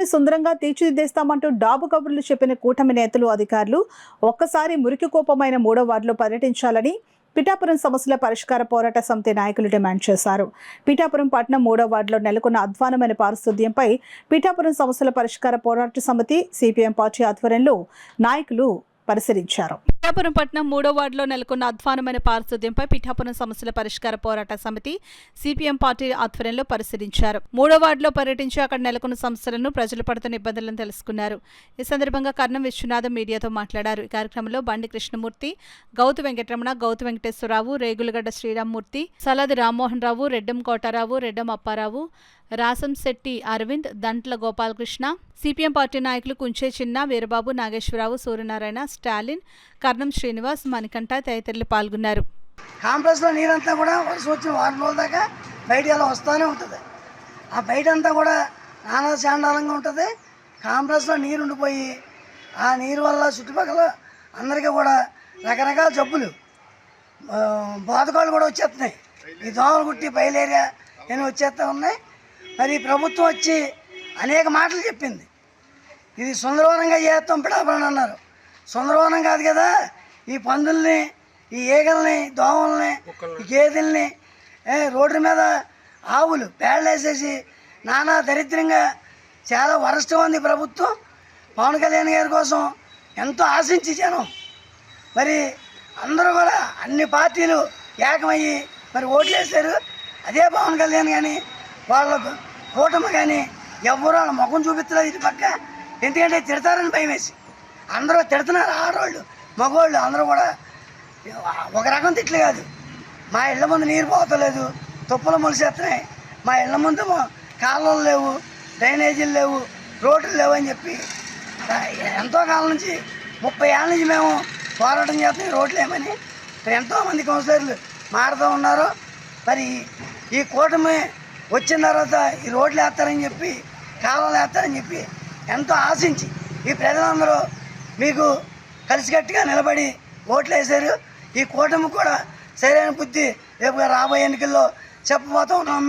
నగరాన్ని సుందరంగా తీర్చిదిద్దేస్తామంటూ డాబు కబుర్లు చెప్పిన కూటమి నేతలు, అధికారులు ఒక్కసారి మురికి కోపమైన 3వ వార్డులో పర్యటించాలని పిఠాపురం సమస్యల పరిష్కార పోరాట సమితి నాయకులు డిమాండ్ చేశారు. పిఠాపురం పట్టణం 3వ వార్డులో నెలకొన్న అధ్వానమైన పారిశుద్ధ్యంపై పిఠాపురం సమస్యల పరిష్కార పోరాట సమితి సిపిఎం పార్టీ ఆధ్వర్యంలో నాయకులు పరిశీలించారు. పిఠాపురం పట్టణం 3వ వార్డులో నెలకొన్న అధ్వానమైన పారిశుద్ధ్యంపై పిఠాపురం సమస్యల పరిష్కార పోరాట సమితి సిపిఎం పార్టీ ఆధ్వర్యంలో పరిశీలించారు. 3వ వార్డులో పర్యటించి అక్కడ నెలకొన్న సమస్యలను, ప్రజలు పడుతున్న ఇబ్బందులను తెలుసుకున్నారు. ఈ సందర్భంగా కర్ణం విశ్వనాథం మీడియాతో మాట్లాడారు. ఈ కార్యక్రమంలో బండి కృష్ణమూర్తి, గౌతు వెంకటరమణ, గౌతు వెంకటేశ్వరరావు, రేగులగడ్డ శ్రీరామ్మూర్తి, సలాది రామ్మోహన్ రావు, రెడ్డం కోటారావు, రెడ్డం అప్పారావు, రాసంశెట్టి అరవింద్, దంట్ల గోపాలకృష్ణ, సిపిఎం పార్టీ నాయకులు కుంచే చిన్న, వీరబాబు, నాగేశ్వరరావు, సూర్యనారాయణ, స్టాలిన్, కర్ణం శ్రీనివాస్, మణికంఠ తదితరులు పాల్గొన్నారు. కాంప్లెక్స్లో నీరంతా కూడా వర్షం వచ్చిన 6 రోజుల దాకా బయట అలా వస్తూనే ఉంటుంది. ఆ బయట అంతా కూడా నానా చాండాలంగా ఉంటుంది. కాంప్లెక్స్లో నీరు ఉండిపోయి ఆ నీరు వల్ల చుట్టుపక్కల అందరికీ కూడా రకరకాల జబ్బులు, బాధకాలు కూడా వచ్చేస్తున్నాయి. ఈ దోమలు కుట్టి బయలేరియా అని వచ్చేస్తూ ఉన్నాయి. మరి ప్రభుత్వం వచ్చి అనేక మాటలు చెప్పింది. ఇది సుందరవనంగా చేస్తాం పిఠాపురం అన్నారు. సుందరవనం కాదు కదా, ఈ పందుల్ని, ఈ ఈగల్ని, దోమల్ని, ఈ గేదెల్ని, రోడ్డు మీద ఆవులు పేడలేసేసి నానా దరిద్రంగా చాలా వరస్ట్గా ఉంది ప్రభుత్వం. పవన్ కళ్యాణ్ గారి కోసం ఎంతో ఆశించి జనం మరి అందరూ కూడా అన్ని పార్టీలు ఏకమయ్యి మరి ఓట్లు వేశారు. అదే పవన్ కళ్యాణ్ కానీ వాళ్ళ కూటమి కానీ ఎవరు వాళ్ళ ముఖం చూపిస్తలేదు ఇటు పక్క. ఎందుకంటే తిడతారని భయం వేసి అందరూ తిడుతున్నారు. ఆడవాళ్ళు, మగవాళ్ళు అందరూ కూడా ఒక రకం తిట్లు కాదు. మా ఇళ్ళ ముందు నీరు పోతలేదు, తుప్పలు మొలిసేస్తున్నాయి, మా ఇళ్ళ ముందు కాలువలు లేవు, డ్రైనేజీలు లేవు, రోడ్లు లేవు అని చెప్పి ఎంతో కాలం నుంచి 30 ఏళ్ళ నుంచి మేము పోరాటం చేస్తున్నాం రోడ్లు ఏమని. ఎంతోమంది కౌన్సిలర్లు మారుతూ ఉన్నారు. మరి ఈ కూటమి వచ్చిన తర్వాత ఈ రోడ్లు వేస్తారని చెప్పి, కాలువలు వేస్తారని చెప్పి ఎంతో ఆశించి ఈ ప్రజలందరూ మీకు కలిసికట్టుగా నిలబడి ఓట్లు వేశారు. ఈ కూటమి కూడా సరైన బుద్ధి రేపు రాబోయే ఎన్నికల్లో చెప్పబోతూ ఉన్నాం.